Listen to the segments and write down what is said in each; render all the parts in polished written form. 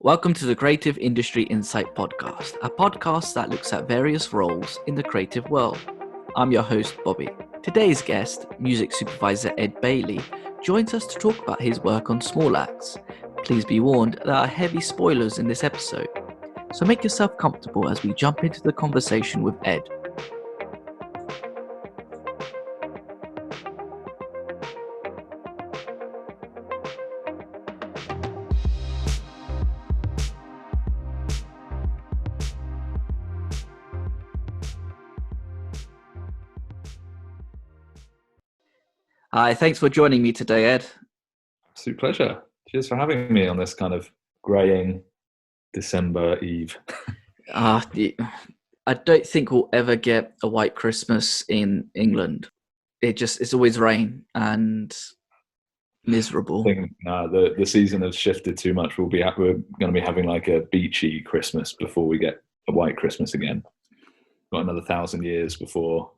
Welcome to the Creative Industry Insight podcast, a podcast that looks at various roles in the creative world. I'm your host, Bobby. Today's guest, music supervisor Ed Bailie, joins us to talk about his work on small acts. Please be warned, there are heavy spoilers in this episode, so make yourself comfortable as we jump into the conversation with Ed. Hi, thanks for joining me today, Ed. Absolute pleasure. Cheers for having me on this kind of greying December eve. I don't think we'll ever get a white Christmas in England. It's always rain and miserable. I think the season has shifted too much. We're going to be having like a beachy Christmas before we get a white Christmas again. Got another 1,000 years before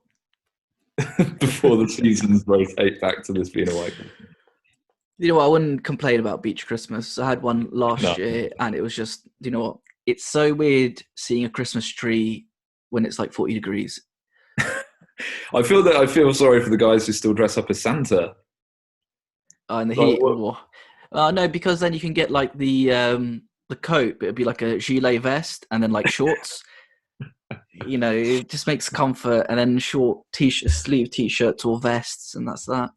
the seasons rotate back to this being a white Christmas. You know what? I wouldn't complain about beach Christmas. I had one last year, and it was just, you know what? It's so weird seeing a Christmas tree when it's like 40 degrees. I feel sorry for the guys who still dress up as Santa. In the heat. No, because then you can get like the coat, but it'd be like a gilet vest and then like shorts. You know, it just makes comfort, and then short sleeve t-shirts or vests, and that's that.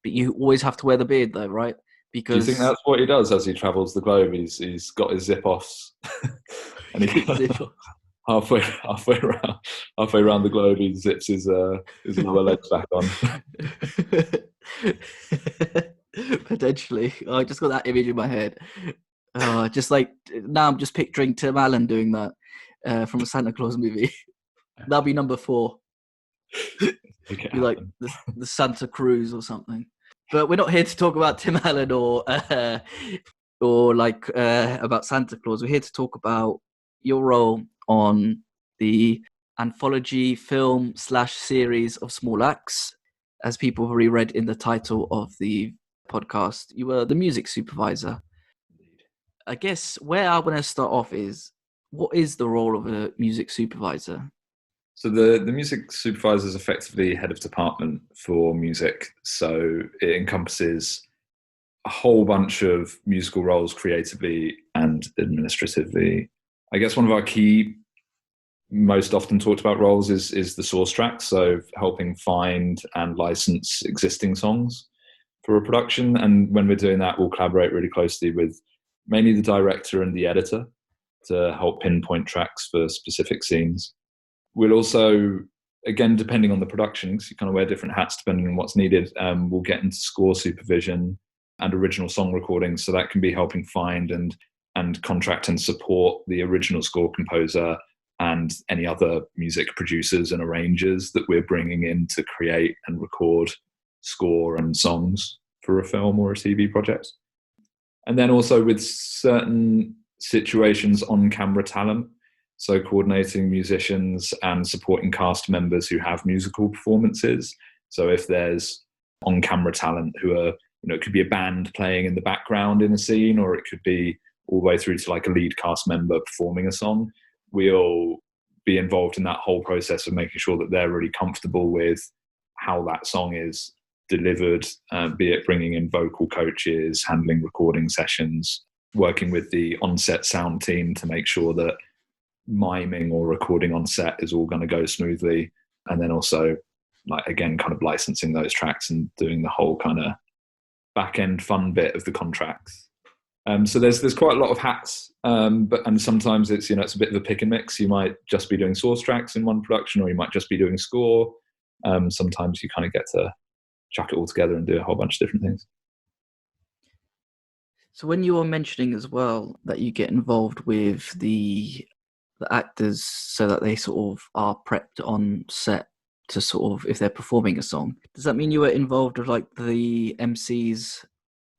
But you always have to wear the beard though, right? Because do you think that's what he does as he travels the globe? He's got his zip offs, and he halfway around the globe, he zips his lower legs back on. Potentially, I just got that image in my head. Just like now, I'm just picturing Tim Allen doing that from a Santa Claus movie. That'll be number 4. Be like the Santa Cruz or something. But we're not here to talk about Tim Allen or about Santa Claus. We're here to talk about your role on the anthology film / series of small acts. As people have already read in the title of the podcast, you were the music supervisor. I guess where I want to start off is, what is the role of a music supervisor? So the music supervisor is effectively head of department for music. So it encompasses a whole bunch of musical roles creatively and administratively. I guess one of our key, most often talked about roles is the source track. So helping find and license existing songs for a production. And when we're doing that, we'll collaborate really closely with mainly the director and the editor to help pinpoint tracks for specific scenes. We'll also, again, depending on the production, because you kind of wear different hats depending on what's needed, we'll get into score supervision and original song recordings. So that can be helping find and contract and support the original score composer and any other music producers and arrangers that we're bringing in to create and record score and songs for a film or a TV project. And then also with certain situations, on-camera talent. So coordinating musicians and supporting cast members who have musical performances. So if there's on-camera talent who are, it could be a band playing in the background in a scene, or it could be all the way through to like a lead cast member performing a song. We'll be involved in that whole process of making sure that they're really comfortable with how that song is delivered, be it bringing in vocal coaches, handling recording sessions, working with the on-set sound team to make sure that miming or recording on set is all going to go smoothly, and then also kind of licensing those tracks and doing the whole kind of back-end fun bit of the contracts. So there's quite a lot of hats, and sometimes it's a bit of a pick and mix. You might just be doing source tracks in one production, or you might just be doing score. Sometimes you kind of get to chuck it all together and do a whole bunch of different things. So when you were mentioning as well that you get involved with the actors so that they sort of are prepped on set to sort of, if they're performing a song, does that mean you were involved with like the MCs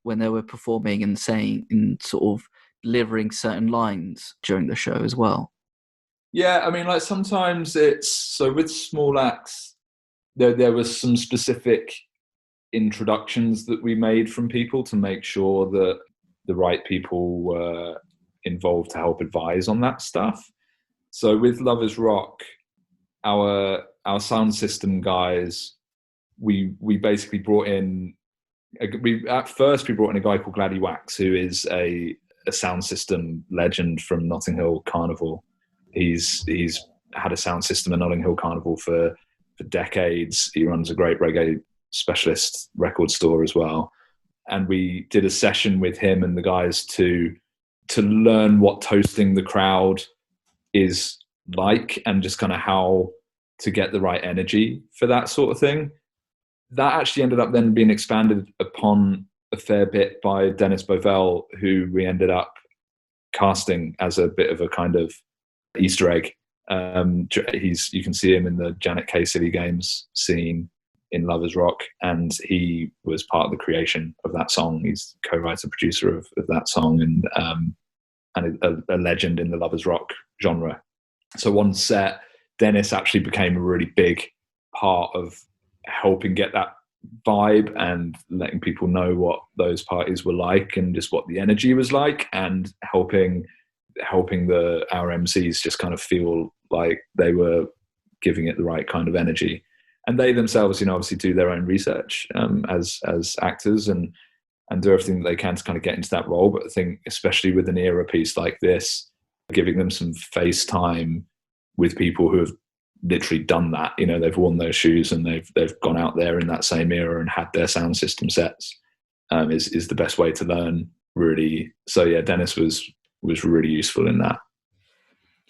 when they were performing and saying and sort of delivering certain lines during the show as well? Yeah, I mean, like sometimes it's, so with small acts, there was some specific introductions that we made from people to make sure that the right people were involved to help advise on that stuff. So with Lovers Rock, our sound system guys, we basically brought in. At first we brought in a guy called Gladdy Wax, who is a sound system legend from Notting Hill Carnival. He's had a sound system at Notting Hill Carnival for decades. He runs a great reggae specialist record store as well. And we did a session with him and the guys to learn what toasting the crowd is like, and just kind of how to get the right energy for that sort of thing. That actually ended up then being expanded upon a fair bit by Dennis Bovell, who we ended up casting as a bit of a kind of Easter egg. You can see him in the Janet K. City Games scene in Lovers Rock, and he was part of the creation of that song. He's co-writer, producer of that song, and a legend in the Lovers Rock genre. So on set, Dennis actually became a really big part of helping get that vibe and letting people know what those parties were like and just what the energy was like, and helping our MCs just kind of feel like they were giving it the right kind of energy. And they themselves, obviously do their own research as actors and do everything that they can to kind of get into that role. But I think especially with an era piece like this, giving them some face time with people who have literally done that, they've worn those shoes and they've gone out there in that same era and had their sound system sets, is the best way to learn, really. So yeah, Dennis was really useful in that.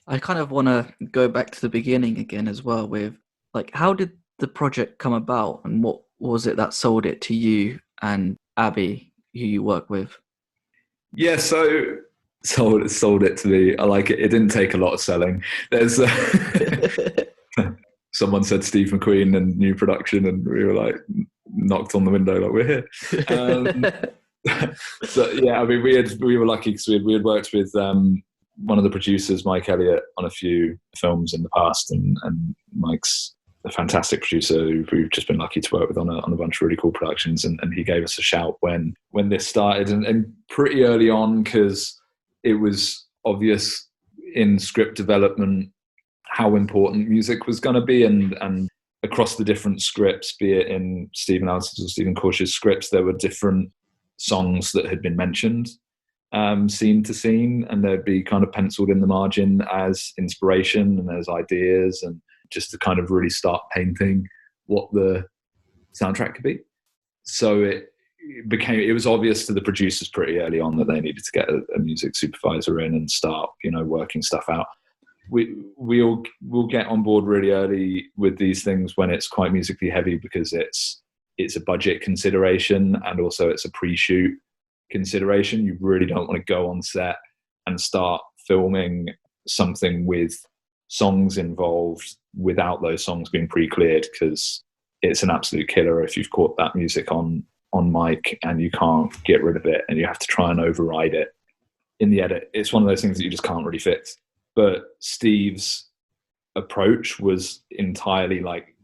I kind of want to go back to the beginning again as well, with like, how did the project come about and what was it that sold it to you and Abby, who you work with? Yeah, so sold it to me. I like it. It didn't take a lot of selling. There's someone said Steve McQueen and new production, and we were like knocked on the window like, we're here. So yeah, I mean, we were lucky because we had worked with one of the producers, Mike Elliott, on a few films in the past, and Mike's a fantastic producer who we've just been lucky to work with on a bunch of really cool productions, and he gave us a shout when this started, and pretty early on, because it was obvious in script development how important music was going to be, and across the different scripts, be it in Stephen Allison's or Stephen Korsh's scripts, there were different songs that had been mentioned scene to scene, and they'd be kind of penciled in the margin as inspiration and as ideas, and just to kind of really start painting what the soundtrack could be. So it was obvious to the producers pretty early on that they needed to get a music supervisor in and start, working stuff out. We'll get on board really early with these things when it's quite musically heavy, because it's a budget consideration and also it's a pre-shoot consideration. You really don't want to go on set and start filming something with songs involved without those songs being pre-cleared, because it's an absolute killer if you've caught that music on mic and you can't get rid of it and you have to try and override it in the edit. It's one of those things that you just can't really fix. But Steve's approach was entirely like,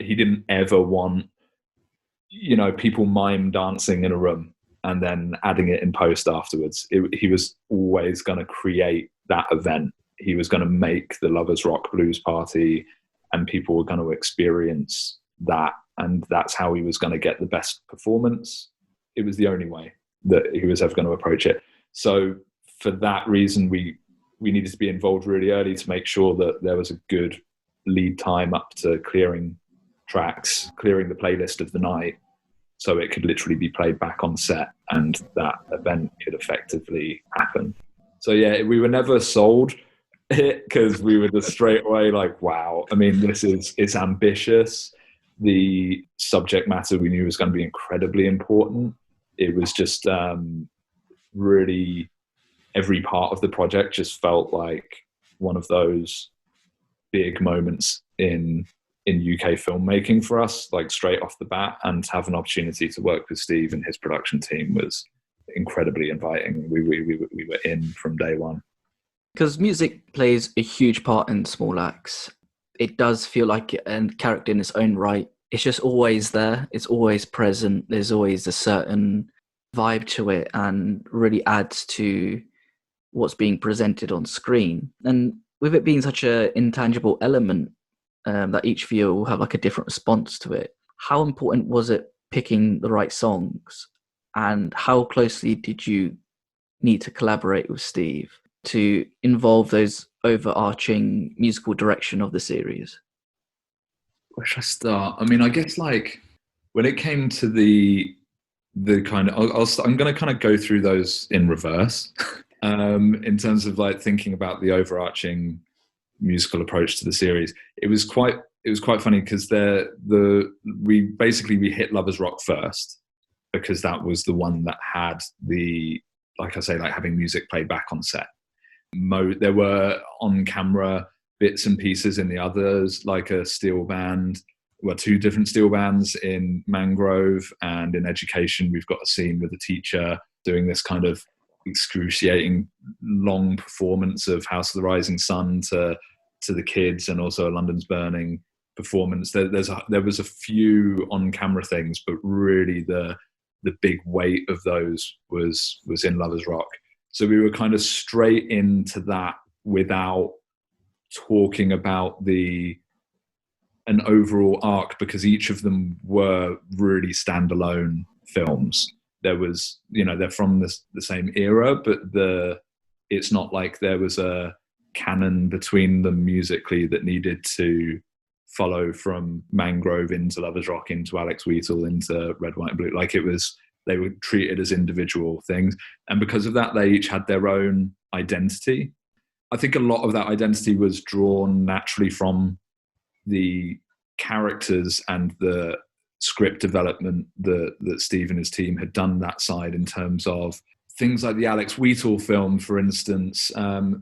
he didn't ever want, people mime dancing in a room and then adding it in post afterwards. He was always going to create that event. He was going to make the Lovers Rock Blues Party, and people were going to experience that, and that's how he was going to get the best performance. It was the only way that he was ever going to approach it. So for that reason, we needed to be involved really early to make sure that there was a good lead time up to clearing tracks, clearing the playlist of the night, so it could literally be played back on set and that event could effectively happen. So yeah, we were never sold it, because we were just straight away like, wow, I mean, it's ambitious. The subject matter we knew was going to be incredibly important. It was just really, every part of the project just felt like one of those big moments in UK filmmaking for us, like straight off the bat. And to have an opportunity to work with Steve and his production team was incredibly inviting. We were in from day one. Because music plays a huge part in small acts. It does feel like a character in its own right. It's just always there. It's always present. There's always a certain vibe to it and really adds to what's being presented on screen. And with it being such an intangible element, that each viewer will have like a different response to it, how important was it picking the right songs? And how closely did you need to collaborate with Steve to involve those overarching musical direction of the series? Where should I start? I mean, I guess like when it came to the kind of, I'm going to kind of go through those in reverse, in terms of like thinking about the overarching musical approach to the series. It was quite funny because we hit Lovers Rock first because that was the one that had the, like I say, like having music played back on set. There were on camera bits and pieces in the others, like a steel band. Well, two different steel bands in Mangrove, and in Education we've got a scene with a teacher doing this kind of excruciating long performance of House of the Rising Sun to the kids, and also a London's Burning performance. There was a few on camera things, but really the big weight of those was in Lovers Rock. So we were kind of straight into that without talking about an overall arc, because each of them were really standalone films. There was, they're from the same era, but it's not like there was a canon between them musically that needed to follow from Mangrove into Lovers Rock into Alex Wheatle into Red, White and Blue. Like they were treated as individual things. And because of that, they each had their own identity. I think a lot of that identity was drawn naturally from the characters and the script development that Steve and his team had done that side, in terms of things like the Alex Wheatle film, for instance.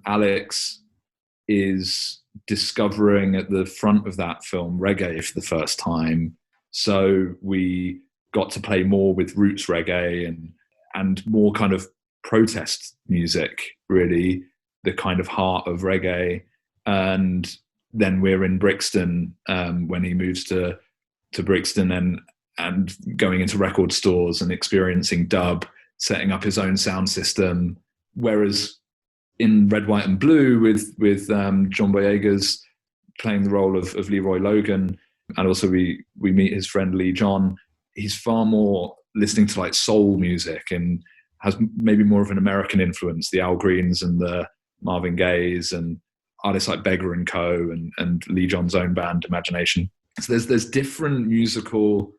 Alex is discovering at the front of that film reggae for the first time. So we got to play more with roots reggae and more kind of protest music, really, the kind of heart of reggae. And then we're in Brixton when he moves to Brixton and going into record stores and experiencing dub, setting up his own sound system. Whereas in Red, White and Blue with John Boyega's playing the role of Leroy Logan, and also we meet his friend Lee John, he's far more listening to like soul music and has maybe more of an American influence, the Al Greens and the Marvin Gayes and artists like Beggar and Co. and Lee John's own band Imagination. So there's different musical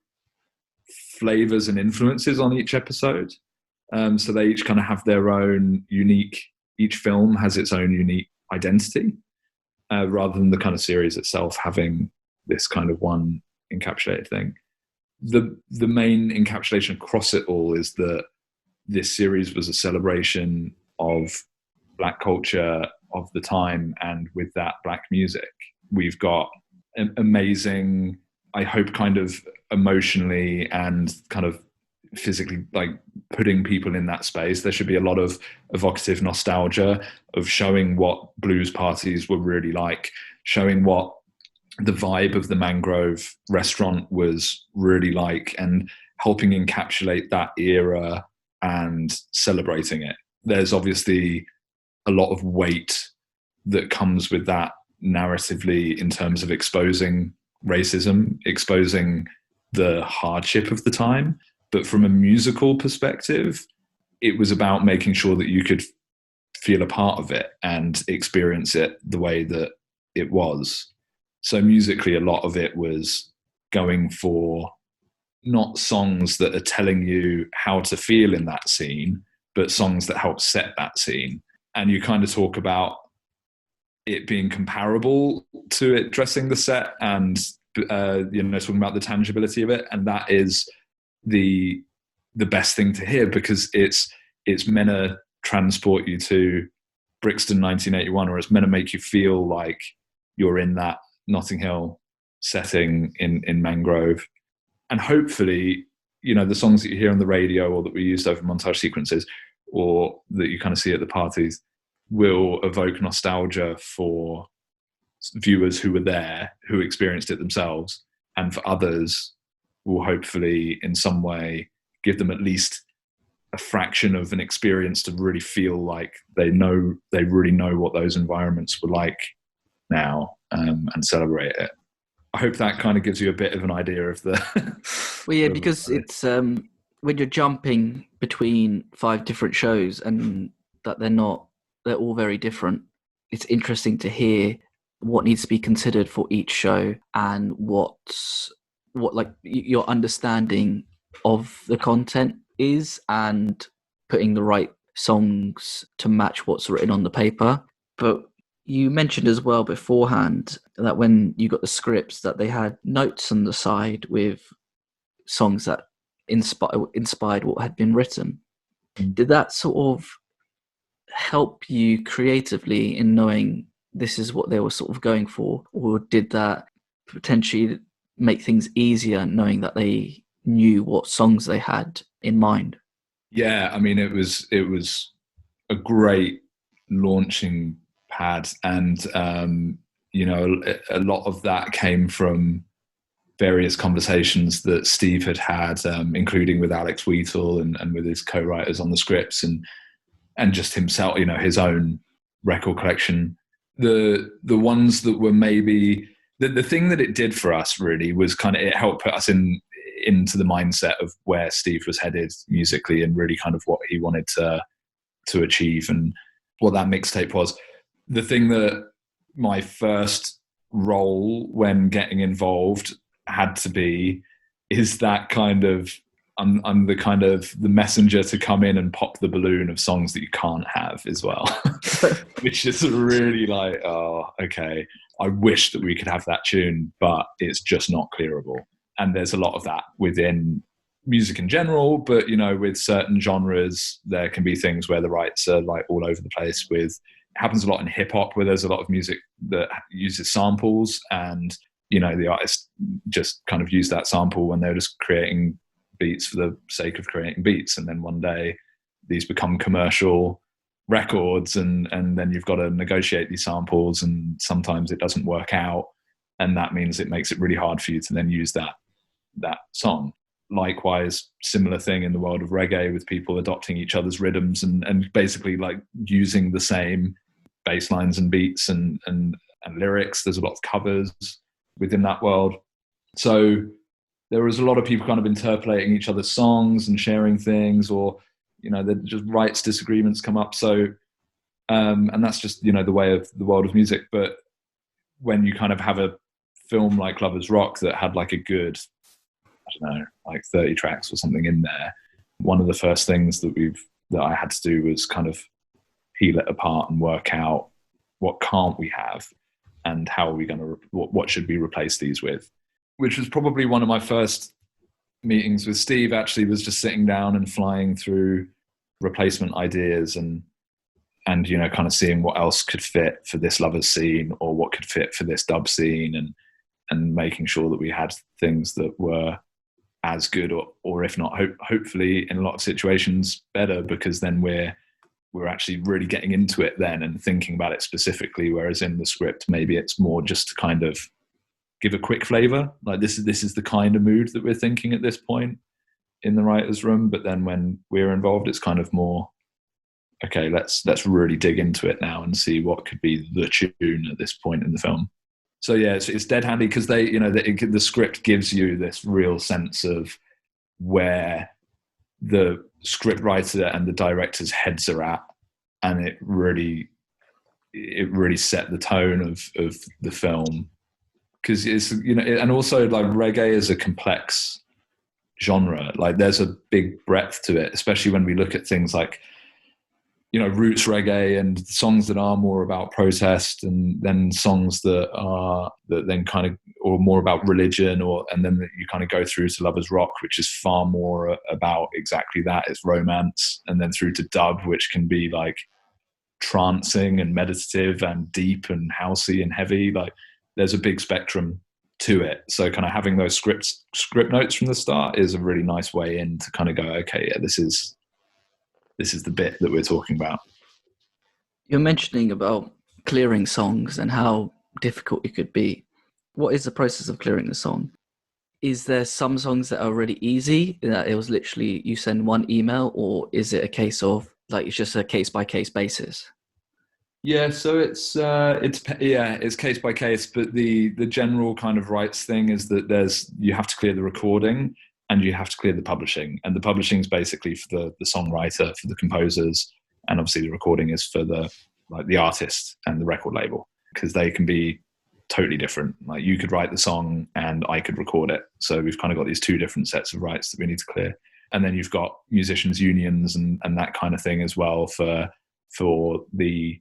flavors and influences on each episode. So they each kind of have their own unique, each film has its own unique identity, rather than the kind of series itself having this kind of one encapsulated thing. The main encapsulation across it all is that this series was a celebration of Black culture of the time, and with that, Black music. We've got an amazing, I hope, kind of emotionally and kind of physically, like putting people in that space. There should be a lot of evocative nostalgia of showing what blues parties were really like, showing what the vibe of the Mangrove restaurant was really like, and helping encapsulate that era and celebrating it. There's obviously a lot of weight that comes with that narratively in terms of exposing racism, exposing the hardship of the time. But from a musical perspective, it was about making sure that you could feel a part of it and experience it the way that it was. So musically, a lot of it was going for not songs that are telling you how to feel in that scene, but songs that help set that scene. And you kind of talk about it being comparable to it dressing the set and, talking about the tangibility of it. And that is the best thing to hear, because it's meant to transport you to Brixton 1981, or it's meant to make you feel like you're in that Notting Hill setting in Mangrove. And hopefully, the songs that you hear on the radio or that we used over montage sequences or that you kind of see at the parties will evoke nostalgia for viewers who were there, who experienced it themselves, and for others will hopefully in some way give them at least a fraction of an experience to really feel like they really know what those environments were like now, and celebrate it. I hope that kind of gives you a bit of an idea of the. Well, yeah, because it's when you're jumping between 5 different shows and that they're all very different. It's interesting to hear what needs to be considered for each show and what like your understanding of the content is, and putting the right songs to match what's written on the paper. But you mentioned as well beforehand that when you got the scripts that they had notes on the side with songs that inspired what had been written. Did that sort of help you creatively in knowing this is what they were sort of going for, or did that potentially make things easier knowing that they knew what songs they had in mind? Yeah, I mean, it was a great launching pad, and a lot of that came from various conversations that Steve had, including with Alex Wheatle and with his co-writers on the scripts, and just himself, his own record collection. The ones that were maybe the thing that it did for us really was kind of, it helped put us into the mindset of where Steve was headed musically, and really kind of what he wanted to achieve and what that mixtape was. The thing that my first role when getting involved had to be is that kind of, I'm the kind of the messenger to come in and pop the balloon of songs that you can't have as well, which is really like, oh, okay, I wish that we could have that tune, but it's just not clearable. And there's a lot of that within music in general, but with certain genres, there can be things where the rights are like all over the place. It happens a lot in hip hop, where there's a lot of music that uses samples, and the artist just kind of used that sample when they're just creating beats for the sake of creating beats, and then one day these become commercial records, and then you've got to negotiate these samples, and sometimes it doesn't work out, and that means it makes it really hard for you to then use that song. Likewise, similar thing in the world of reggae, with people adopting each other's rhythms and basically like using the same bass lines and beats and lyrics. There's a lot of covers within that world. So there was a lot of people kind of interpolating each other's songs and sharing things, or just rights disagreements come up. So and that's just the way of the world of music. But when you kind of have a film like Lovers Rock that had like a good, I don't know, like 30 tracks or something in there, one of the first things that I had to do was kind of peel it apart and work out what can't we have, and how are we going to, what should we replace these with? Which was probably one of my first meetings with Steve, actually, was just sitting down and flying through replacement ideas and kind of seeing what else could fit for this Lovers scene, or what could fit for this dub scene, and making sure that we had things that were as good, or if not, hopefully in a lot of situations better, because then we're actually really getting into it then and thinking about it specifically. Whereas in the script, maybe it's more just to kind of give a quick flavor, like this is the kind of mood that we're thinking at this point in the writer's room. But then when we're involved, it's kind of more, okay, let's really dig into it now and see what could be the tune at this point in the film. So yeah, it's dead handy, because they, the script gives you this real sense of where the script writer and the director's heads are at, and it really set the tone of the film. Because it's, and also like reggae is a complex genre. Like there's a big breadth to it, especially when we look at things like, roots reggae and songs that are more about protest, and then songs that then kind of, or more about religion, and then you kind of go through to Lovers Rock, which is far more about exactly that. It's romance, and then through to dub, which can be like trancing and meditative and deep and housey and heavy. Like there's a big spectrum to it. So kind of having those script notes from the start is a really nice way in to kind of go, okay, yeah, this is the bit that we're talking about. You're mentioning about clearing songs and how difficult it could be. What is the process of clearing the song? is there some songs that are really easy, that it was literally you send one email, or is it a case of like it's just a case by case basis? Yeah, so it's case by case, but the general kind of rights thing is that you have to clear the recording and you have to clear the publishing, and the publishing is basically for the songwriter, for the composers, and obviously the recording is for the artist and the record label, because they can be totally different. Like you could write the song and I could record it, so we've kind of got these two different sets of rights that we need to clear. And then you've got musicians unions and that kind of thing as well for the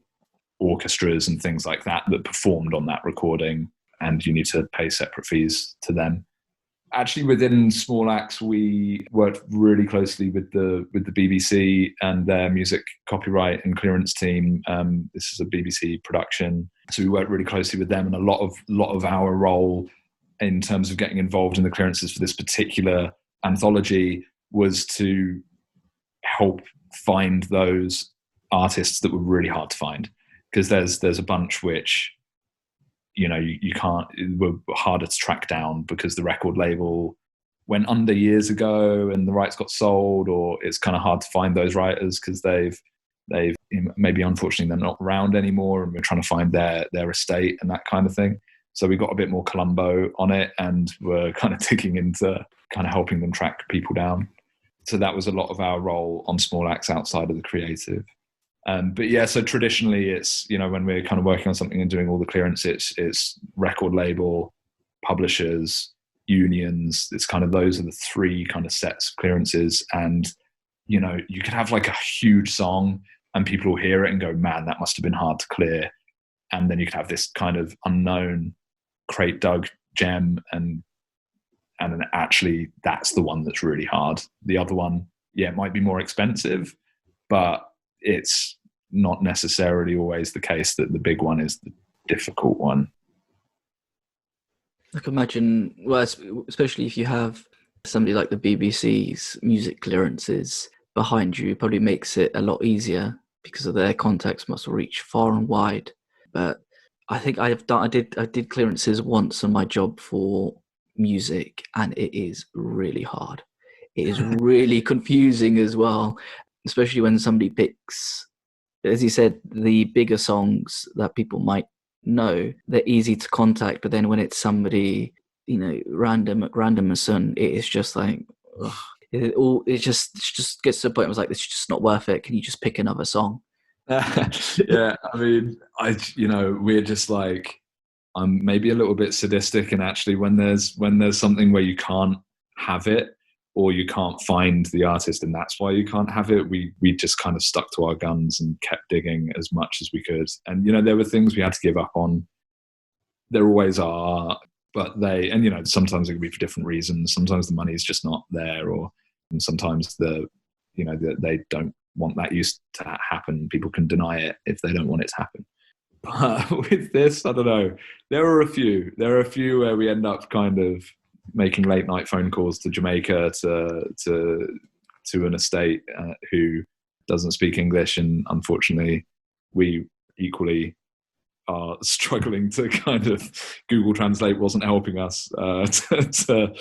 orchestras and things like that performed on that recording, and you need to pay separate fees to them. Actually, within Small Axe, we worked really closely with the BBC and their music copyright and clearance team. This is a BBC production, so we worked really closely with them, and a lot of our role in terms of getting involved in the clearances for this particular anthology was to help find those artists that were really hard to find, because there's a bunch which, you know, you can't, were harder to track down because the record label went under years ago and the rights got sold, or it's kind of hard to find those writers because they've maybe, unfortunately, they're not around anymore, and we're trying to find their estate and that kind of thing. So we got a bit more Columbo on it, and we're kind of digging into kind of helping them track people down. So that was a lot of our role on Small Axe outside of the creative. But yeah, so traditionally it's, you know, when we're kind of working on something and doing all the clearance, it's record label, publishers, unions. It's kind of, those are the three kind of sets of clearances. And, you know, you could have like a huge song and people will hear it and go, man, that must have been hard to clear. And then you could have this kind of unknown crate dug gem, and then actually that's the one that's really hard. The other one, yeah, it might be more expensive, but it's not necessarily always the case that the big one is the difficult one. I can imagine, well, especially if you have somebody like the BBC's music clearances behind you, it probably makes it a lot easier because of their contacts must reach far and wide. But I think I did clearances once on my job for music, and it is really hard. It is really confusing as well, especially when somebody picks, as you said, the bigger songs that people might know. They're easy to contact, but then when it's somebody, you know, random and son, it is just like, ugh. It just gets to the point where it's like, it's just not worth it. Can you just pick another song? Yeah, I mean, we're just like, I'm maybe a little bit sadistic, and actually when there's something where you can't have it, or you can't find the artist and that's why you can't have it, we just kind of stuck to our guns and kept digging as much as we could. And, you know, there were things we had to give up on. There always are, but and, you know, sometimes it can be for different reasons. Sometimes the money is just not there, and sometimes they don't want that use to happen. People can deny it if they don't want it to happen. But with this, I don't know. There are a few where we end up kind of making late night phone calls to Jamaica to an estate who doesn't speak English, and unfortunately, we equally are struggling to kind of, Google Translate wasn't helping us to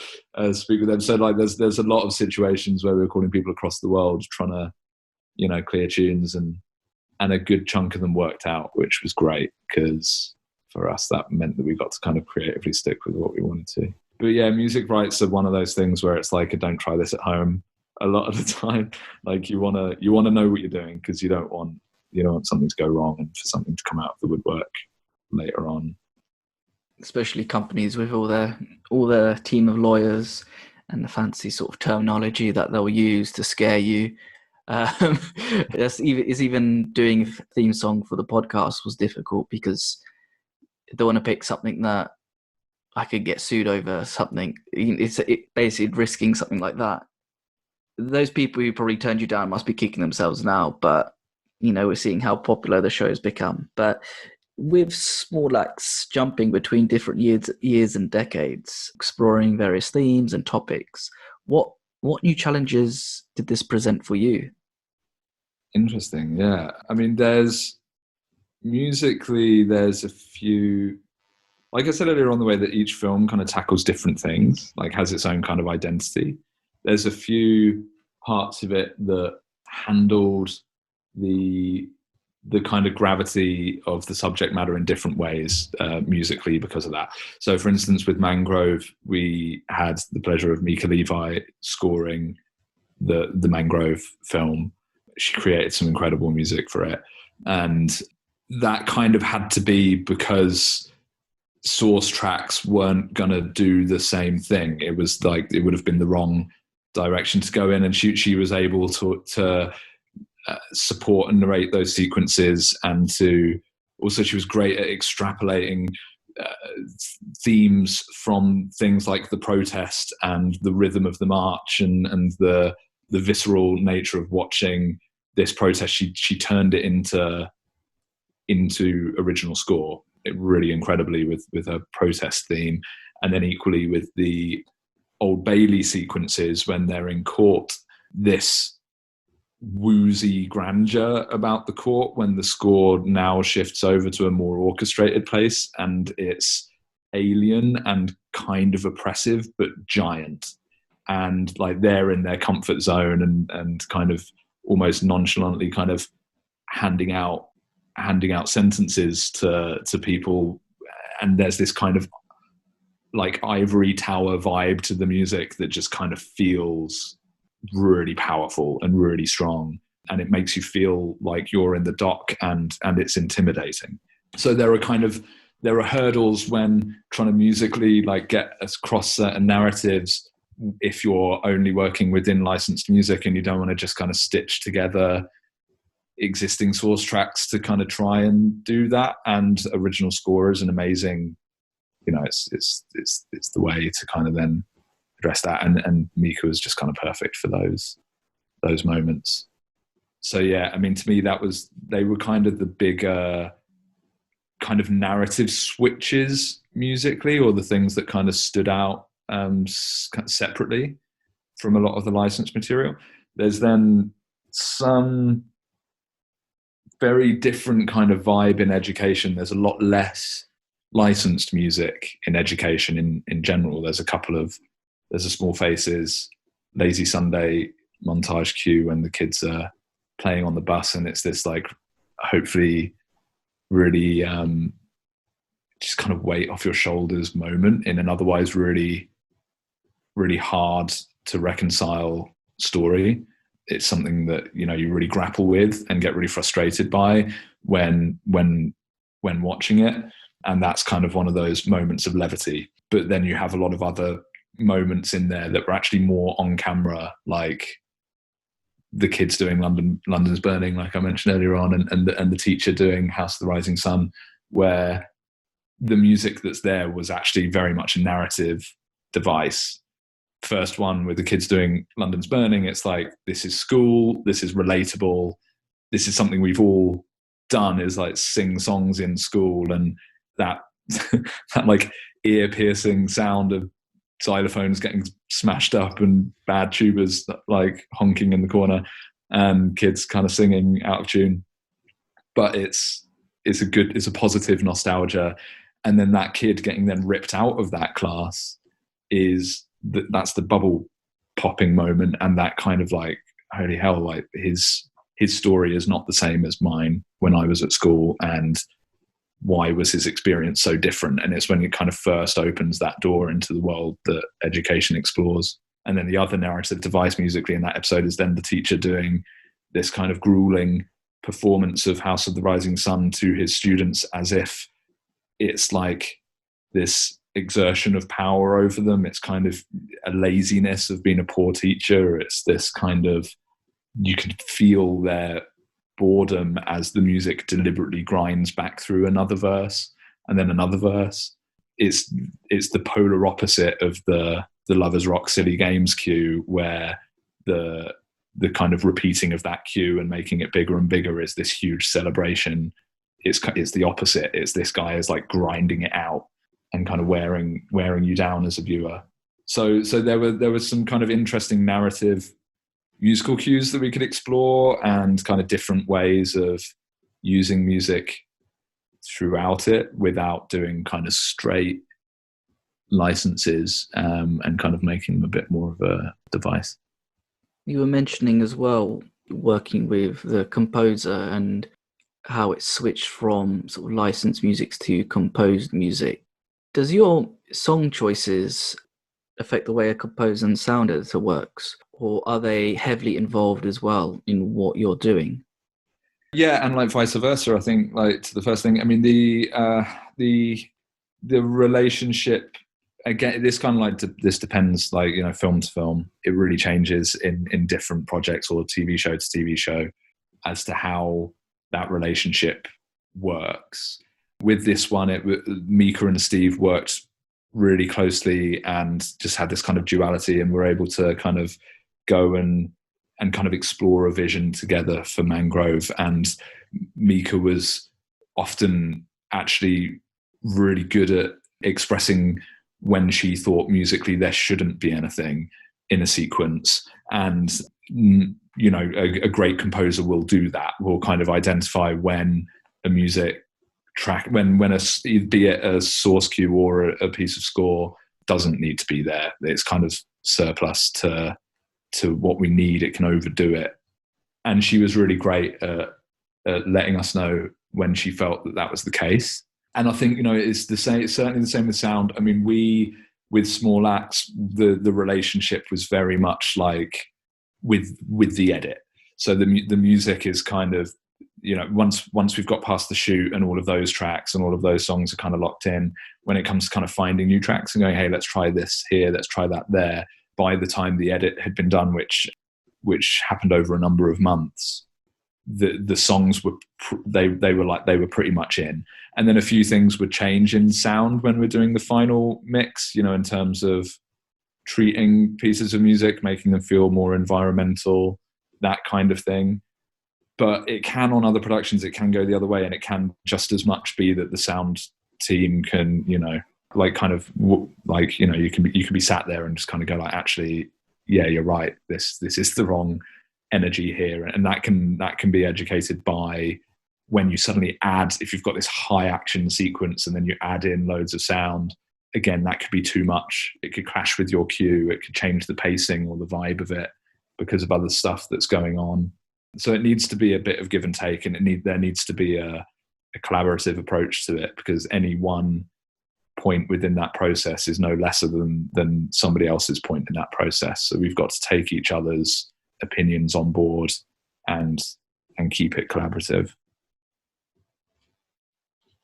speak with them. So like, there's a lot of situations where we're calling people across the world trying to, you know, clear tunes, and a good chunk of them worked out, which was great, because for us that meant that we got to kind of creatively stick with what we wanted to. But yeah, music rights are one of those things where it's like, don't try this at home a lot of the time. Like you want to know what you're doing, because you don't want something to go wrong and for something to come out of the woodwork later on. Especially companies with all their team of lawyers and the fancy sort of terminology that they'll use to scare you. Even doing a theme song for the podcast was difficult, because I don't want to pick something that I could get sued over something. It's basically risking something like that. Those people who probably turned you down must be kicking themselves now, but you know, we're seeing how popular the show has become. But with Small Axe jumping between different years and decades, exploring various themes and topics, what new challenges did this present for you? Interesting, yeah. I mean, musically, there's a few like I said earlier on, the way that each film kind of tackles different things, like has its own kind of identity. There's a few parts of it that handled the kind of gravity of the subject matter in different ways musically because of that. So for instance, with Mangrove, we had the pleasure of Mika Levi scoring the Mangrove film. She created some incredible music for it. And that kind of had to be because source tracks weren't going to do the same thing. It was like, it would have been the wrong direction to go in. And she was able to support and narrate those sequences, and to also, she was great at extrapolating themes from things like the protest and the rhythm of the march and the visceral nature of watching this protest. She turned it into original score, it really incredibly, with her protest theme. And then equally with the Old Bailie sequences when they're in court, this woozy grandeur about the court, when the score now shifts over to a more orchestrated place, and it's alien and kind of oppressive but giant, and like they're in their comfort zone and kind of almost nonchalantly kind of handing out sentences to people, and there's this kind of like ivory tower vibe to the music that just kind of feels really powerful and really strong, and it makes you feel like you're in the dock, and it's intimidating. So there are hurdles when trying to musically like get across certain narratives if you're only working within licensed music and you don't want to just kind of stitch together existing source tracks to kind of try and do that. And original score is an amazing, it's the way to kind of then address that, and Mika was just kind of perfect for those moments. So yeah, I mean, to me they were kind of the bigger kind of narrative switches musically, or the things that kind of stood out separately from a lot of the licensed material. There's then some very different kind of vibe in education. There's a lot less licensed music in education in general. There's a Small Faces, Lazy Sunday montage cue when the kids are playing on the bus, and it's this like hopefully really just kind of weight off your shoulders moment in an otherwise really, really hard to reconcile story. It's something that you really grapple with and get really frustrated by when watching it, and that's kind of one of those moments of levity. But then you have a lot of other moments in there that were actually more on camera, like the kids doing London's Burning, like I mentioned earlier on, and the teacher doing House of the Rising Sun, where the music that's there was actually very much a narrative device. First one with the kids doing London's Burning, it's like, this is school, this is relatable, this is something we've all done, is like sing songs in school, and that that like ear-piercing sound of xylophones getting smashed up and bad tubas like honking in the corner and kids kind of singing out of tune. But it's a positive nostalgia. And then that kid getting then ripped out of that class that's the bubble popping moment, and that kind of like, holy hell, like his story is not the same as mine when I was at school, and why was his experience so different? And it's when it kind of first opens that door into the world that education explores. And then the other narrative device musically in that episode is then the teacher doing this kind of grueling performance of House of the Rising Sun to his students, as if it's like this exertion of power over them. It's kind of a laziness of being a poor teacher. It's this kind of, you can feel their boredom as the music deliberately grinds back through another verse and then another verse. It's the polar opposite of the Lovers Rock Silly Games cue, where the kind of repeating of that cue and making it bigger and bigger is this huge celebration. It's the opposite. It's this guy is like grinding it out and kind of wearing you down as a viewer. So there was some kind of interesting narrative musical cues that we could explore, and kind of different ways of using music throughout it without doing kind of straight licenses, and kind of making them a bit more of a device. You were mentioning as well working with the composer and how it switched from sort of licensed music to composed music. Does your song choices affect the way a composer and sound editor works, or are they heavily involved as well in what you're doing? Yeah, and like vice versa. I think like to the first thing, I mean the relationship, again, this kind of like this depends, like, you know, film to film. It really changes in different projects or TV show to TV show as to how that relationship works. With this one, Mika and Steve worked really closely and just had this kind of duality, and were able to kind of go and kind of explore a vision together for Mangrove. And Mika was often actually really good at expressing when she thought musically there shouldn't be anything in a sequence. And, you know, a great composer will do that, will kind of identify when a music track, when be it a source cue or a piece of score, doesn't need to be there. It's kind of surplus to what we need. It can overdo it. And she was really great at letting us know when she felt that was the case. And I think, you know, it's the same. It's certainly the same with sound. I mean, with Small Acts, the relationship was very much like with the edit. So the music is kind of, you know, once we've got past the shoot and all of those tracks and all of those songs are kind of locked in, when it comes to kind of finding new tracks and going, hey, let's try this here, let's try that there. By the time the edit had been done, which happened over a number of months, the songs were they were pretty much in. And then a few things would change in sound when we're doing the final mix, you know, in terms of treating pieces of music, making them feel more environmental, that kind of thing. But it can, on other productions, it can go the other way, and it can just as much be that the sound team can, you know, like kind of like, you know, you can be sat there and just kind of go like, actually, yeah, you're right. This is the wrong energy here. And that can be educated by when you suddenly add, if you've got this high action sequence and then you add in loads of sound, again, that could be too much. It could clash with your cue. It could change the pacing or the vibe of it because of other stuff that's going on. So it needs to be a bit of give and take, and there needs to be a collaborative approach to it, because any one point within that process is no lesser than somebody else's point in that process. So we've got to take each other's opinions on board and keep it collaborative.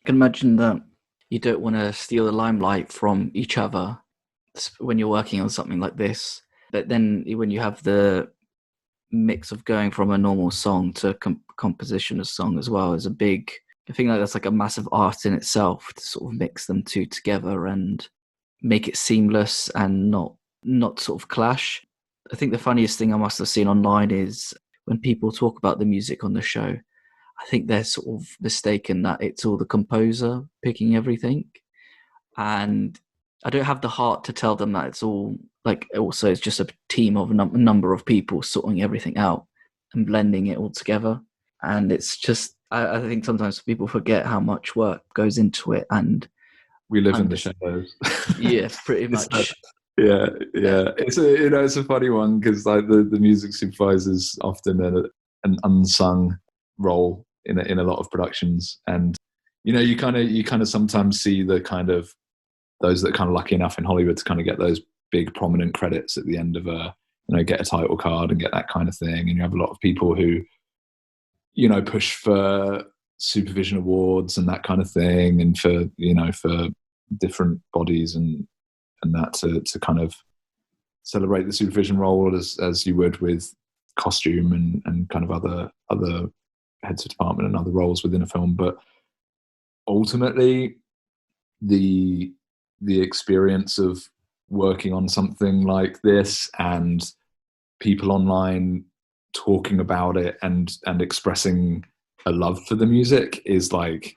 I can imagine that you don't want to steal the limelight from each other when you're working on something like this. But then when you have the mix of going from a normal song to composition of song as well, is a big, I think that's like a massive art in itself, to sort of mix them two together and make it seamless and not sort of clash. I think the funniest thing I must have seen online is when people talk about the music on the show, I think they're sort of mistaken that it's all the composer picking everything. And I don't have the heart to tell them that it's all, like, also it's just a team of a number of people sorting everything out and blending it all together. And it's just, I think sometimes people forget how much work goes into it. And we live in the shadows. Yeah, pretty much. Yeah. It's a funny one, because like the music supervisor is often an unsung role in a lot of productions. And you know, you kind of sometimes see the kind of those that are kind of lucky enough in Hollywood to kind of get those big prominent credits at the end of get a title card and get that kind of thing. And you have a lot of people who, you know, push for supervision awards and that kind of thing, and for different bodies and that to kind of celebrate the supervision role as you would with costume and kind of other heads of department and other roles within a film. But ultimately, the experience of working on something like this and people online talking about it and expressing a love for the music is like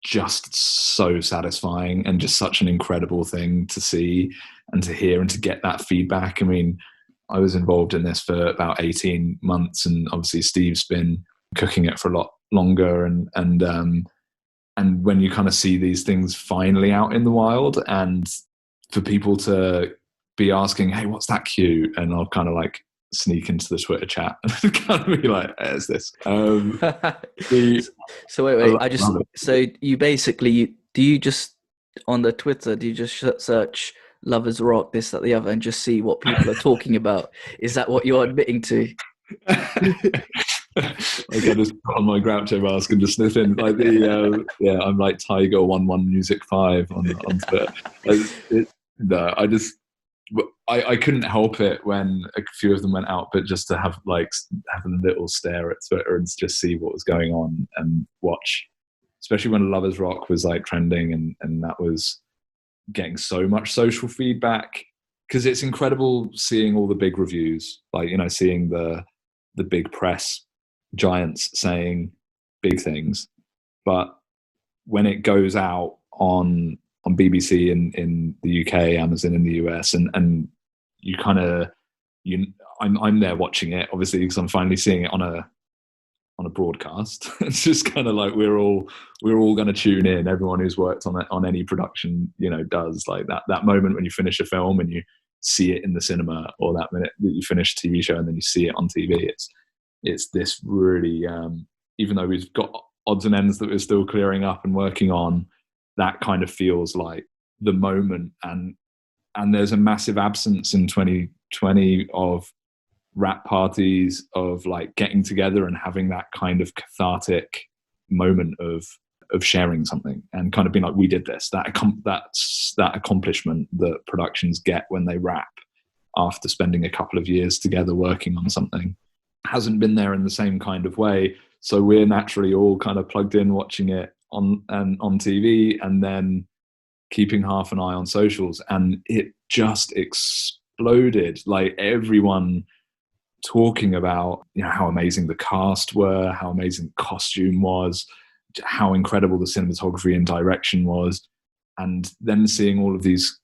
just so satisfying and just such an incredible thing to see and to hear and to get that feedback. I mean, I was involved in this for about 18 months, and obviously Steve's been cooking it for a lot longer, and and when you kind of see these things finally out in the wild, and for people to be asking, hey, what's that cue? And I'll kind of like sneak into the Twitter chat and kind of be like, there's this. So wait, so you basically, do you just, on the Twitter, do you just search Lovers Rock, this, that, the other, and just see what people are talking about? Is that what you're admitting to? Like I just put on my Groucho mask and just sniff in like I'm like Tiger11 Music 5 on Twitter. I couldn't help it when a few of them went out, but just to have a little stare at Twitter and just see what was going on and watch, especially when Lovers Rock was like trending and that was getting so much social feedback, because it's incredible seeing all the big reviews, like, you know, seeing the big press giants saying big things, but when it goes out on BBC in the UK, Amazon in the US, and you kind of I'm there watching it, obviously, because I'm finally seeing it on a broadcast. It's just kind of like we're all going to tune in. Everyone who's worked on any production, you know, does, like that moment when you finish a film and you see it in the cinema, or that minute that you finish a TV show and then you see it on TV. It's this really, even though we've got odds and ends that we're still clearing up and working on, that kind of feels like the moment. And there's a massive absence in 2020 of rap parties, of like getting together and having that kind of cathartic moment of sharing something and kind of being like, we did this. That's that accomplishment that productions get when they rap after spending a couple of years together working on something hasn't been there in the same kind of way. So we're naturally all kind of plugged in watching it on TV, and then keeping half an eye on socials, and it just exploded. Like everyone talking about, you know, how amazing the cast were, how amazing the costume was, how incredible the cinematography and direction was, and then seeing all of these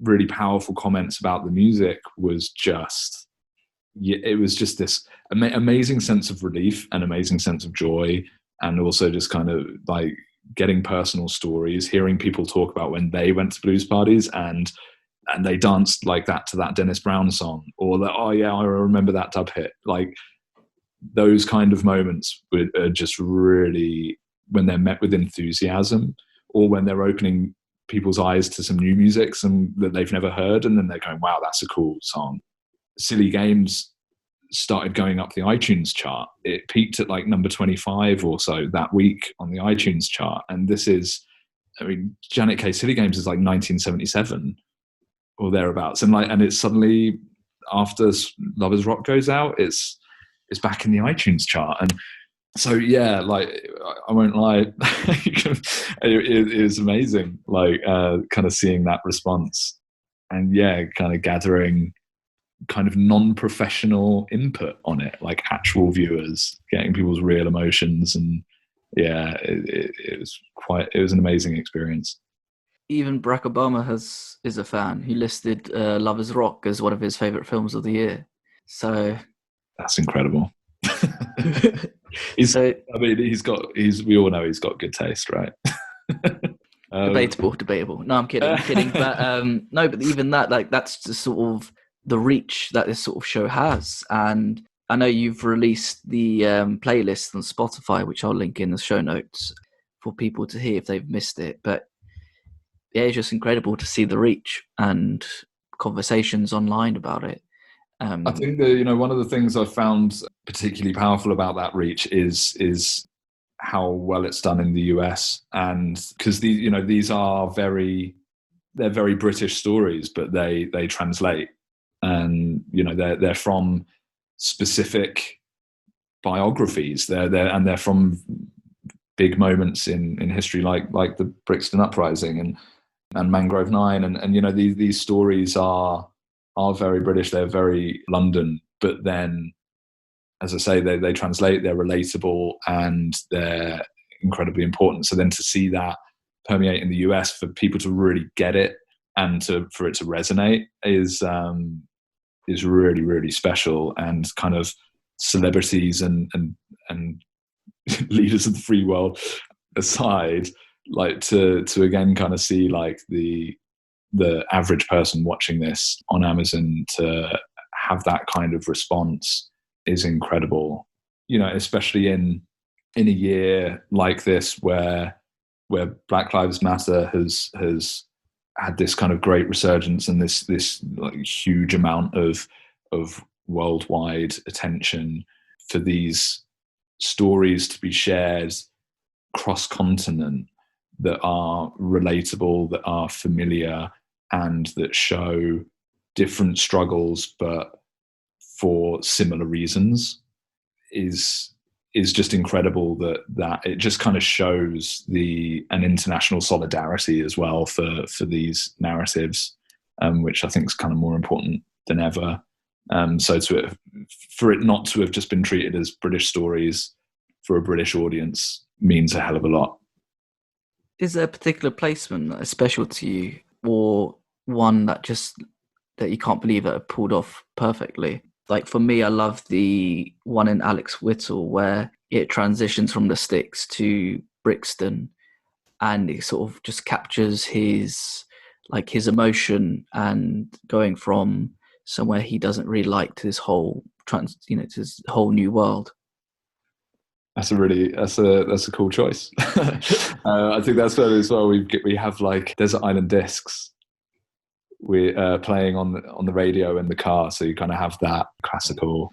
really powerful comments about the music was just, it was just this amazing sense of relief and amazing sense of joy, and also just kind of like getting personal stories, hearing people talk about when they went to blues parties and they danced like that to that Dennis Brown song, or that, oh yeah, I remember that dub hit. Like those kind of moments are just really, when they're met with enthusiasm, or when they're opening people's eyes to some new music, some that they've never heard, and then they're going, wow, that's a cool song. Silly Games started going up the iTunes chart. It peaked at like number 25 or so that week on the iTunes chart. And this is, I mean, Janet K. Silly Games is like 1977 or thereabouts. And it's suddenly, after Lovers Rock goes out, it's back in the iTunes chart. And so, yeah, like, I won't lie, it was amazing, like, kind of seeing that response, and yeah, kind of gathering kind of non-professional input on it, like actual viewers, getting people's real emotions. And yeah, it was an amazing experience. Even Barack Obama is a fan. He listed Lovers Rock as one of his favorite films of the year. So that's incredible. So, I mean, we all know he's got good taste, right? Debatable. No, I'm kidding. But no, but even that, like, that's the sort of the reach that this sort of show has. And I know you've released the playlist on Spotify, which I'll link in the show notes for people to hear if they've missed it. But yeah, it's just incredible to see the reach and conversations online about it. I think that, one of the things I've found particularly powerful about that reach is how well it's done in the US, and because these are they're very British stories, but they translate, and they're from specific biographies. They're from big moments in history, like the Brixton Uprising and Mangrove 9, and these stories are very British. They're very London, but then, as I say, they translate, they're relatable, and they're incredibly important. So then to see that permeate in the US, for people to really get it and for it to resonate is really, really special. And kind of celebrities and leaders of the free world aside, like to again kind of see like the average person watching this on Amazon to have that kind of response is incredible. Especially in a year like this where Black Lives Matter has had this kind of great resurgence and this like huge amount of worldwide attention for these stories to be shared cross continent that are relatable, that are familiar, and that show different struggles but for similar reasons is just incredible. That it just kind of shows an international solidarity as well for these narratives, which I think is kind of more important than ever. So for it not to have just been treated as British stories for a British audience means a hell of a lot. Is there a particular placement that is special to you, or one that you can't believe that it pulled off perfectly? Like for me, I love the one in Alex Whittle where it transitions from the sticks to Brixton, and it sort of just captures his emotion and going from somewhere he doesn't really like to this whole to this whole new world. That's a cool choice. I think that's where as well we have like Desert Island Discs. We're playing on the radio in the car, so you kind of have that classical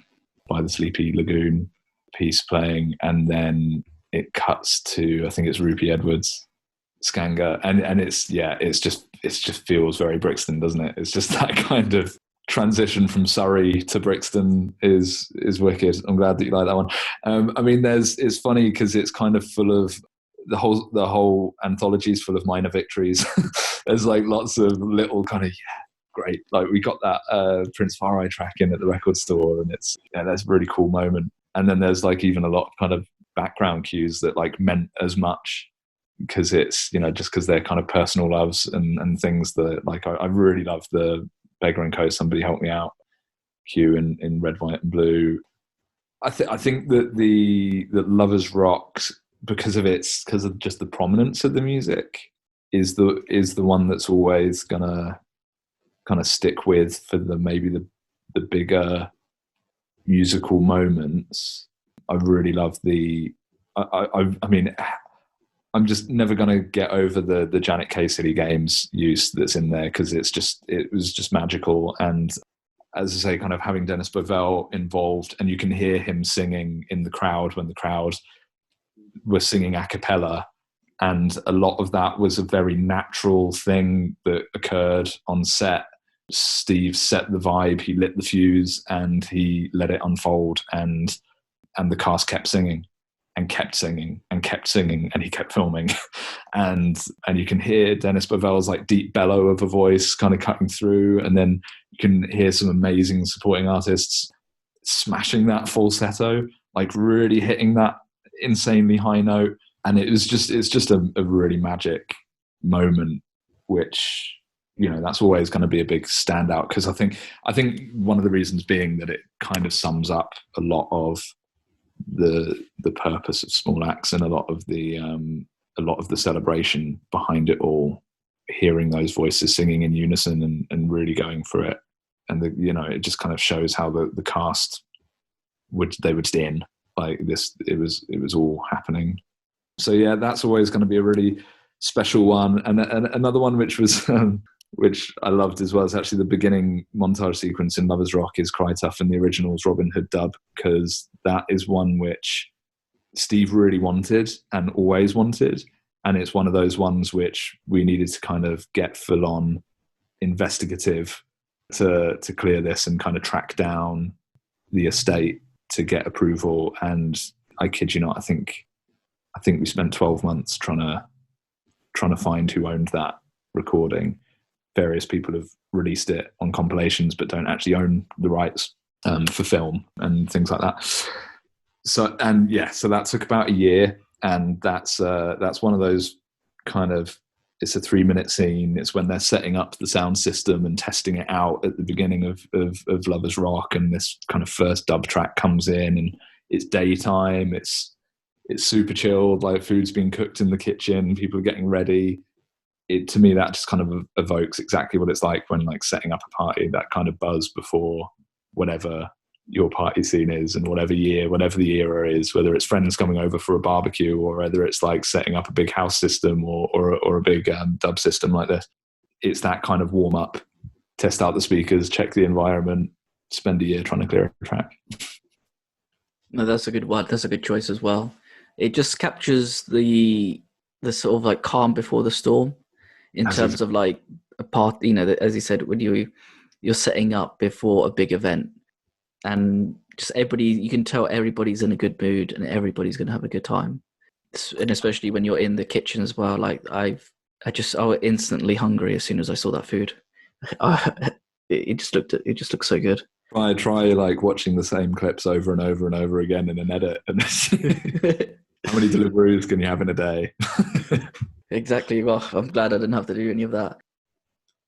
By the Sleepy Lagoon piece playing, and then it cuts to, I think it's Rupi Edwards, Skanga, and it's just feels very Brixton, doesn't it? It's just that kind of transition from Surrey to Brixton is wicked. I'm glad that you like that one. I mean, it's funny because it's kind of full of the whole anthology is full of minor victories. There's like lots of little kind of great. Like we got that Prince Farai track in at the record store, and that's a really cool moment. And then there's like even a lot of kind of background cues that like meant as much because it's just because they're kind of personal loves and things that like I really love the Beggar and Co. Somebody Help Me Out cue in Red, White and Blue. I think that Lovers Rock, because of just the prominence of the music, is the one that's always gonna kind of stick with for maybe the bigger musical moments. I really love I mean, I'm just never going to get over the Janet K. Silly Games use that's in there because it was just magical. And as I say, kind of having Dennis Bovell involved, and you can hear him singing in the crowd when the crowd were singing a cappella. And a lot of that was a very natural thing that occurred on set. Steve set the vibe, he lit the fuse, and he let it unfold. And the cast kept singing. And kept singing and kept singing, and he kept filming, and you can hear Dennis Bovell's like deep bellow of a voice kind of cutting through, and then you can hear some amazing supporting artists smashing that falsetto, like really hitting that insanely high note, and it's just a really magic moment, which that's always going to be a big standout because I think one of the reasons being that it kind of sums up a lot of the purpose of Small Axe and a lot of the celebration behind it all, hearing those voices singing in unison and really going for it, and it just kind of shows how the cast would stand like this. It was all happening. So yeah, that's always going to be a really special one. And another one which was which I loved as well is actually the beginning montage sequence in Lovers Rock is Cry Tough in the original's Robin Hood dub, because that is one which Steve really wanted and always wanted, and it's one of those ones which we needed to kind of get full on investigative to clear this and kind of track down the estate to get approval. And I kid you not, I think we spent 12 months trying to find who owned that recording. Various people have released it on compilations but don't actually own the rights for film and things like that. So that took about a year, and that's one of those kind of, it's a 3-minute scene. It's when they're setting up the sound system and testing it out at the beginning of Lovers Rock, and this kind of first dub track comes in, and it's daytime. It's it's super chilled, like food's being cooked in the kitchen, people are getting ready. To me, that just kind of evokes exactly what it's like when like setting up a party, that kind of buzz before whatever your party scene is, and whatever the era is, whether it's friends coming over for a barbecue or whether it's like setting up a big house system or a big dub system like this. It's that kind of warm up, test out the speakers, check the environment, spend a year trying to clear a track. No, that's a good one. That's a good choice as well. It just captures the sort of like calm before the storm, in terms of like a part, as you said, when you're setting up before a big event, and just everybody, you can tell everybody's in a good mood and everybody's going to have a good time. And especially when you're in the kitchen as well. Like I was instantly hungry as soon as I saw that food. It just looked so good. I try like watching the same clips over and over and over again in an edit. And how many deliveries can you have in a day? Exactly. Well, I'm glad I didn't have to do any of that.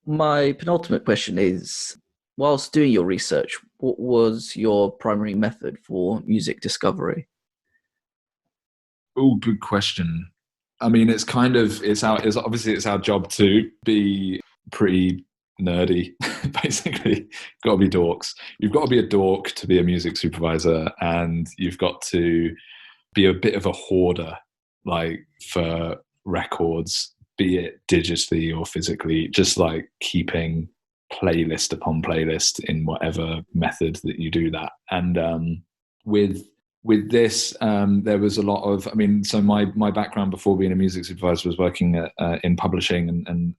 My penultimate question is, whilst doing your research, what was your primary method for music discovery? Oh, good question. I mean, it's obviously our job to be pretty nerdy, basically. Got to be dorks. You've got to be a dork to be a music supervisor, and you've got to be a bit of a hoarder, like for records, be it digitally or physically, just like keeping playlist upon playlist in whatever method that you do that. And with this, there was a lot of, I mean, so my background before being a music supervisor was working in publishing, and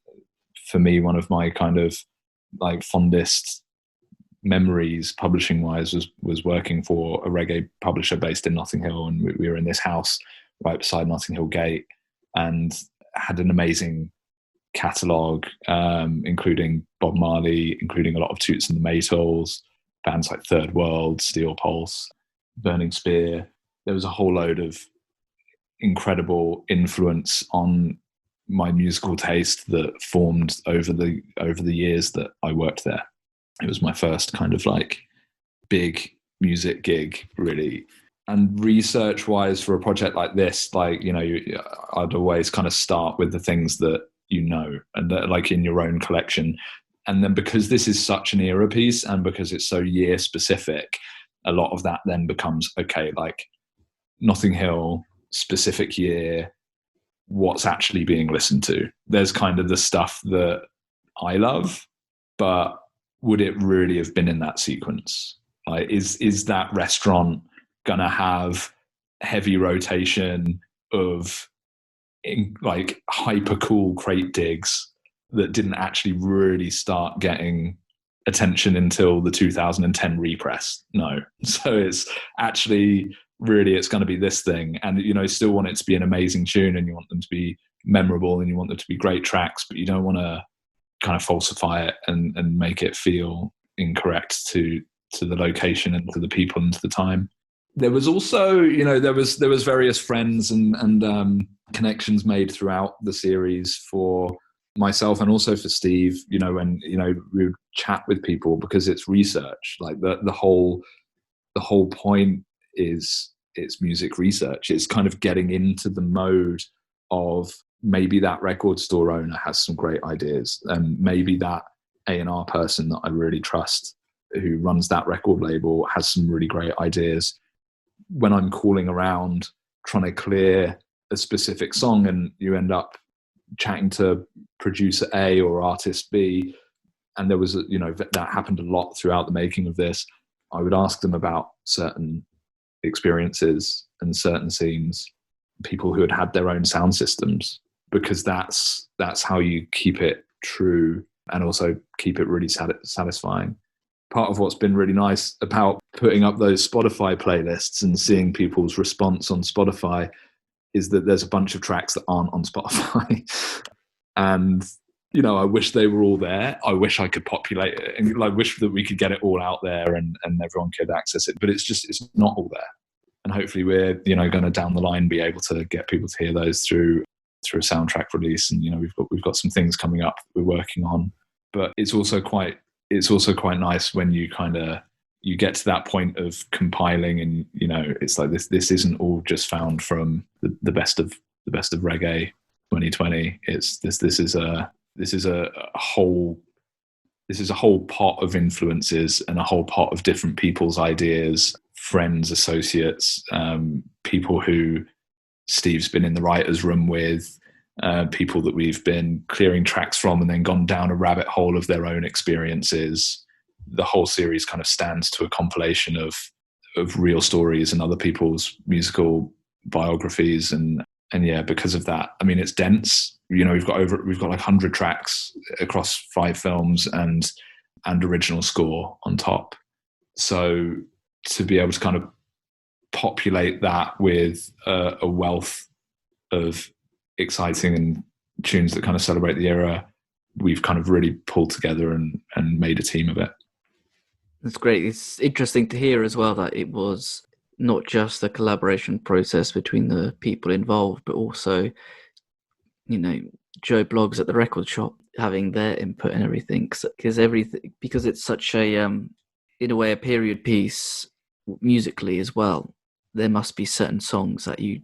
for me, one of my kind of like fondest memories publishing wise was working for a reggae publisher based in Notting Hill, and we were in this house right beside Notting Hill Gate, and had an amazing catalogue, including Bob Marley, including a lot of Toots and the Maytals, bands like Third World, Steel Pulse, Burning Spear. There was a whole load of incredible influence on my musical taste that formed over the years that I worked there. It was my first kind of like big music gig, really. And research wise for a project like this, like, I'd always kind of start with the things that and that like in your own collection. And then because this is such an era piece and because it's so year specific, a lot of that then becomes, okay, like Notting Hill, specific year, what's actually being listened to. There's kind of the stuff that I love, but would it really have been in that sequence? Like, is that restaurant gonna have heavy rotation of like hyper cool crate digs that didn't actually really start getting attention until the 2010 repress? No. So it's actually really, it's going to be this thing, and still want it to be an amazing tune, and you want them to be memorable, and you want them to be great tracks, but you don't want to kind of falsify it and make it feel incorrect to the location and to the people and to the time. There was also, there was various friends and connections made throughout the series for myself and also for Steve, when, we would chat with people, because it's research. Like the whole point is it's music research. It's kind of getting into the mode of maybe that record store owner has some great ideas, and maybe that A&R person that I really trust who runs that record label has some really great ideas. When I'm calling around trying to clear a specific song, and you end up chatting to producer A or artist B, and there was that happened a lot throughout the making of this, I would ask them about certain experiences and certain scenes, people who had their own sound systems, because that's how you keep it true and also keep it really satisfying. Part of what's been really nice about putting up those Spotify playlists and seeing people's response on Spotify is that there's a bunch of tracks that aren't on Spotify. And, I wish they were all there. I wish I could populate it, and I wish that we could get it all out there and everyone could access it, but it's not all there. And hopefully we're, going to down the line be able to get people to hear those through a soundtrack release. And, we've got some things coming up we're working on, but it's also quite nice when you kind of you get to that point of compiling, and it's like this isn't all just found from the best of reggae 2020. It's this is a whole pot of influences and a whole pot of different people's ideas, friends, associates, people who Steve's been in the writer's room with, people that we've been clearing tracks from and then gone down a rabbit hole of their own experiences. The whole series kind of stands to a compilation of real stories and other people's musical biographies. And yeah, because of that, I mean, it's dense. We've got like 100 tracks across 5 films and original score on top. So to be able to kind of populate that with a wealth of exciting and tunes that kind of celebrate the era, we've kind of really pulled together and made a team of it. That's great. It's interesting to hear as well that it was not just a collaboration process between the people involved, but also, Joe Bloggs at the record shop having their input and everything. Because it's such a, in a way, a period piece musically as well. There must be certain songs that you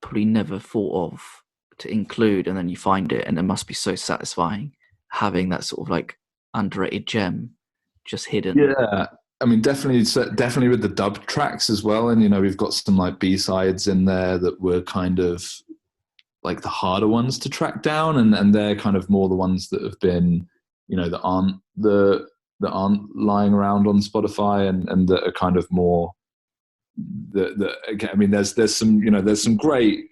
probably never thought of to include, and then you find it, and it must be so satisfying having that sort of like underrated gem just hidden. Yeah, I mean, definitely with the dub tracks as well. And we've got some like B-sides in there that were kind of like the harder ones to track down, and they're kind of more the ones that have been, that aren't lying around on Spotify, and that are kind of more I mean, there's some great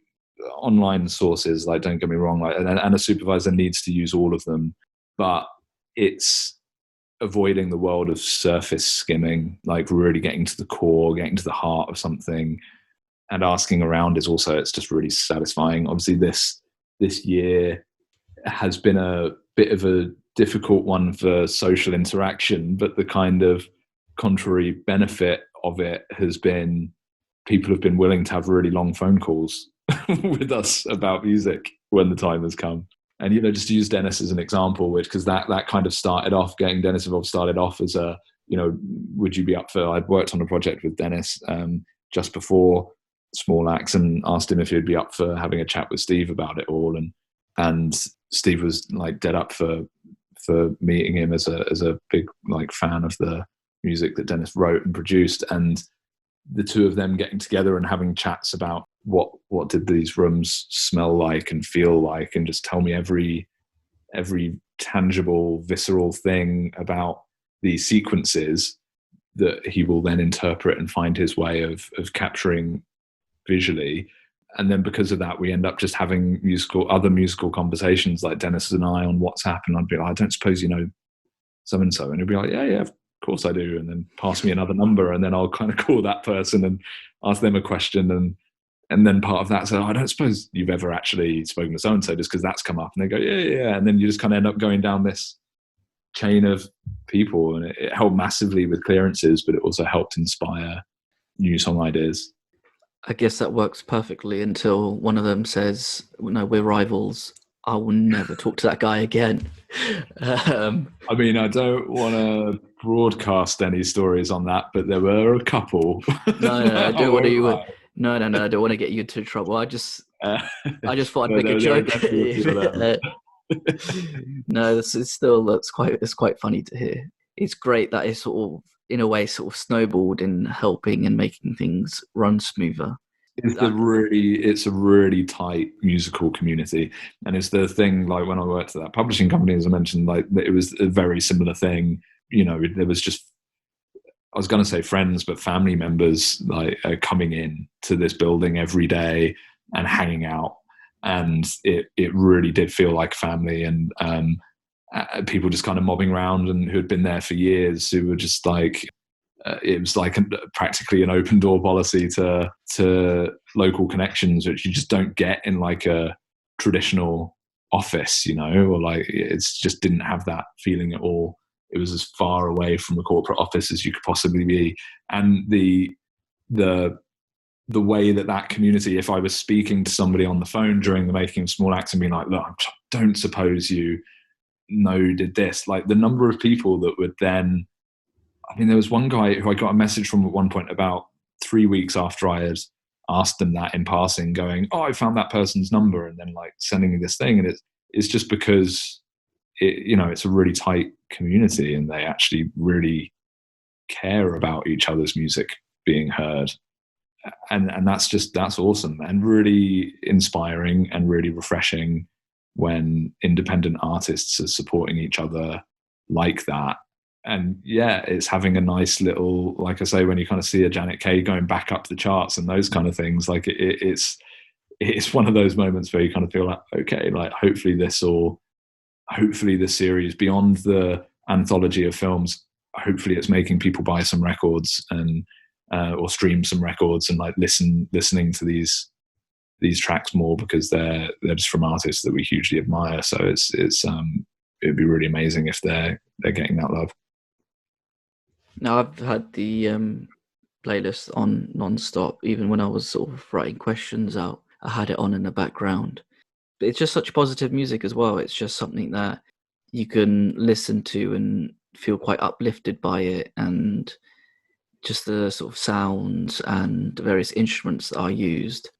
online sources, like, don't get me wrong, like, and a supervisor needs to use all of them, but it's avoiding the world of surface skimming, like really getting to the core, getting to the heart of something, and asking around it's just really satisfying. Obviously this year has been a bit of a difficult one for social interaction, but the kind of contrary benefit of it has been people have been willing to have really long phone calls with us about music when the time has come. And, just to use Dennis as an example, because that kind of getting Dennis involved started off as a, would you be up for, I'd worked on a project with Dennis just before Small Axe, and asked him if he'd be up for having a chat with Steve about it all. And Steve was like dead up for meeting him as a big like fan of the music that Dennis wrote and produced. And the two of them getting together and having chats about what did these rooms smell like and feel like, and just tell me every tangible, visceral thing about these sequences that he will then interpret and find his way of capturing visually. And then because of that, we end up just having other musical conversations, like Dennis and I on WhatsApp, and I'd be like, I don't suppose you know so-and-so, and he'd be like, yeah, of course I do, and then pass me another number, and then I'll kind of call that person and ask them a question, and then part of that, so I don't suppose you've ever actually spoken to so-and-so, just because that's come up, and they go, yeah, and then you just kind of end up going down this chain of people, and it helped massively with clearances, but it also helped inspire new song ideas. I guess that works perfectly until one of them says, no, we're rivals, I will never talk to that guy again. I mean, I don't want to broadcast any stories on that, but there were a couple. No, I don't want to. No, I don't want to get you into trouble. I just thought I'd make a joke. No, it's quite funny to hear. It's great that it's sort of, in a way, sort of snowballed in helping and making things run smoother. It's a really tight musical community, and it's the thing, like when I worked at that publishing company, as I mentioned, like it was a very similar thing. There was just, I was going to say friends, but family members like coming in to this building every day and hanging out, and it really did feel like family, and people just kind of mobbing around and who had been there for years, who were just like, it was like practically an open door policy to local connections, which you just don't get in like a traditional office, or like it's just didn't have that feeling at all. It was as far away from a corporate office as you could possibly be. And the way that community, if I was speaking to somebody on the phone during the making of Small Axe and being like, look, I don't suppose you know did this, like the number of people that would then I mean, there was one guy who I got a message from at one point about 3 weeks after I had asked them that in passing, going, "Oh, I found that person's number," and then like sending me this thing. And it's just because it's a really tight community, and they actually really care about each other's music being heard. And that's awesome and really inspiring and really refreshing when independent artists are supporting each other like that. And yeah, it's having a nice little, like I say, when you kind of see a Janet Kay going back up the charts and those kind of things, like it's one of those moments where you kind of feel like, okay, like hopefully this series, beyond the anthology of films, hopefully it's making people buy some records and or stream some records and like listening to these tracks more, because they're just from artists that we hugely admire. So it'd be really amazing if they're getting that love. Now, I've had the playlist on non-stop. Even when I was sort of writing questions out, I had it on in the background. But it's just such positive music as well. It's just something that you can listen to and feel quite uplifted by it, and just the sort of sounds and the various instruments that are used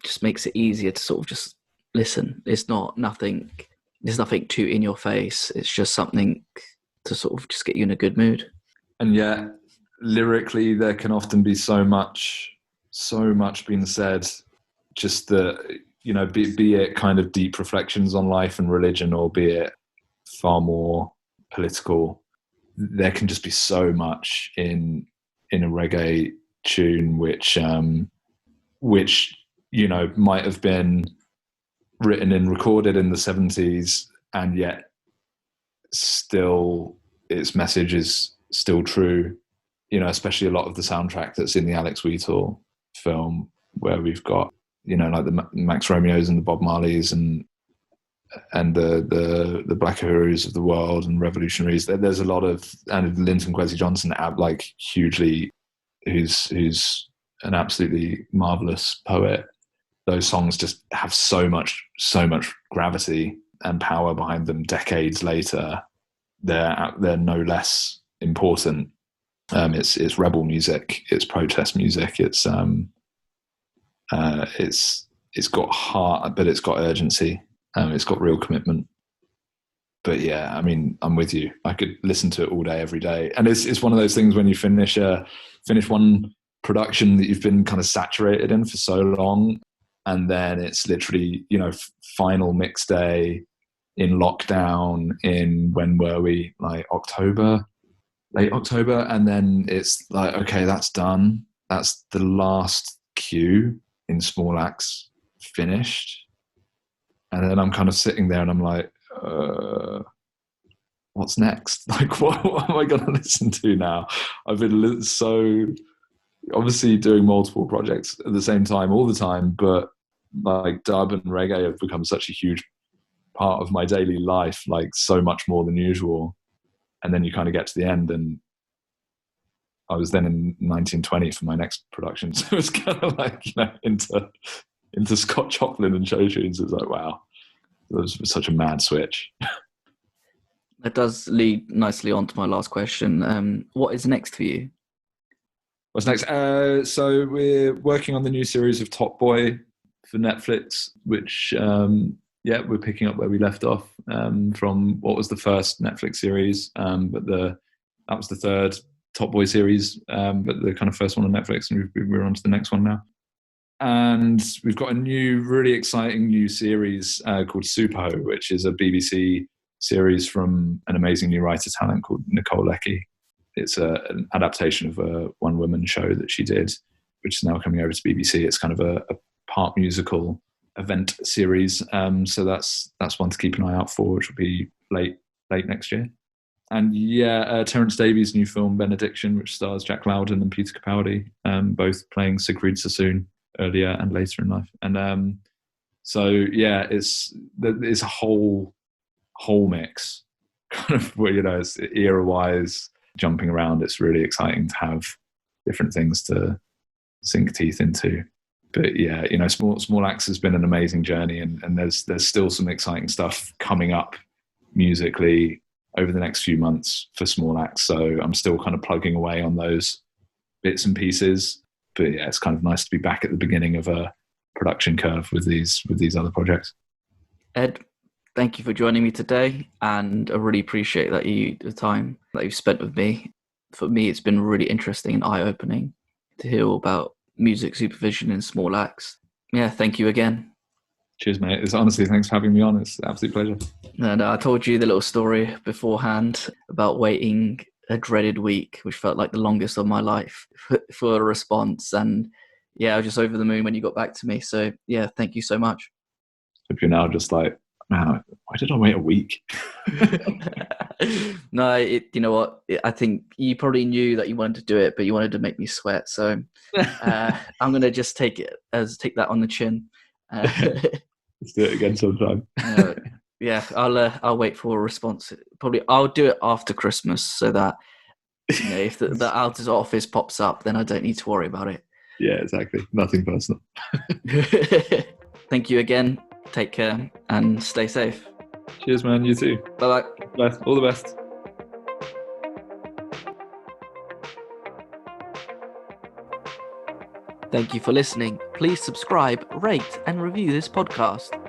just makes it easier to sort of just listen. There's nothing too in your face. It's just something to sort of just get you in a good mood. And yet, lyrically, there can often be so much being said, just that, be it kind of deep reflections on life and religion, or be it far more political. There can just be so much in a reggae tune, which might have been written and recorded in the 70s, and yet still its message is still true. Especially a lot of the soundtrack that's in the Alex Wheatle film, where we've got like the Max Romeos and the Bob Marleys and the Black Uhurus of the world and revolutionaries. There's a lot of, and Linton Kwesi Johnson, like hugely, who's an absolutely marvelous poet. Those songs just have so much gravity and power behind them. Decades later, they're no less important. It's rebel music, it's protest music, it's got heart, but it's got urgency. It's got real commitment. But yeah, I mean, I'm with you. I could listen to it all day, every day. And it's one of those things when you finish one production that you've been kind of saturated in for so long, and then it's literally, final mix day in lockdown in, when were we? Like late October. And then it's like, okay, that's done. That's the last cue in Small Axe finished. And then I'm kind of sitting there and I'm like, what's next? Like, what am I going to listen to now? I've been so obviously doing multiple projects at the same time, all the time, but like dub and reggae have become such a huge part of my daily life, like so much more than usual. And then you kind of get to the end, and I was then in 1920 for my next production. So it's kind of like, into Scott Joplin and show tunes. It's like, wow, it was such a mad switch. That does lead nicely on to my last question. What is next for you? What's next? So we're working on the new series of Top Boy for Netflix, which, we're picking up where we left off from what was the first Netflix series, but that was the third Top Boy series, but the kind of first one on Netflix, and we're on to the next one now. And we've got a really exciting new series called Supo, which is a BBC series from an amazing new writer talent called Nicole Leckie. It's an adaptation of a one-woman show that she did, which is now coming over to BBC. It's kind of a part musical event series. So that's one to keep an eye out for, which will be late next year. And Terence Davies' new film Benediction, which stars Jack Lowden and Peter Capaldi, both playing Sigrid Sassoon earlier and later in life. And it's a whole mix, kind of where, it's era-wise, jumping around. It's really exciting to have different things to sink teeth into. But yeah, Small Axe has been an amazing journey, and there's still some exciting stuff coming up musically over the next few months for small acts. So I'm still kind of plugging away on those bits and pieces. But yeah, it's kind of nice to be back at the beginning of a production curve with these other projects. Ed, thank you for joining me today, and I really appreciate the time that you've spent with me. For me, it's been really interesting and eye-opening to hear all about music supervision in small acts. Yeah, thank you again. Cheers, mate. It's honestly, thanks for having me on. It's an absolute pleasure. And I told you the little story beforehand about waiting a dreaded week, which felt like the longest of my life for a response. And yeah, I was just over the moon when you got back to me. So yeah, thank you so much. If you're now just like, man, why did I wait a week? No, you know what? I think you probably knew that you wanted to do it, but you wanted to make me sweat. So I'm going to just take that on the chin. Let's do it again sometime. Yeah, I'll wait for a response. Probably I'll do it after Christmas so that if the out of office pops up, then I don't need to worry about it. Yeah, exactly. Nothing personal. Thank you again. Take care and stay safe. Cheers, man. You too. Bye-bye. All the best. Thank you for listening. Please subscribe, rate, and review this podcast.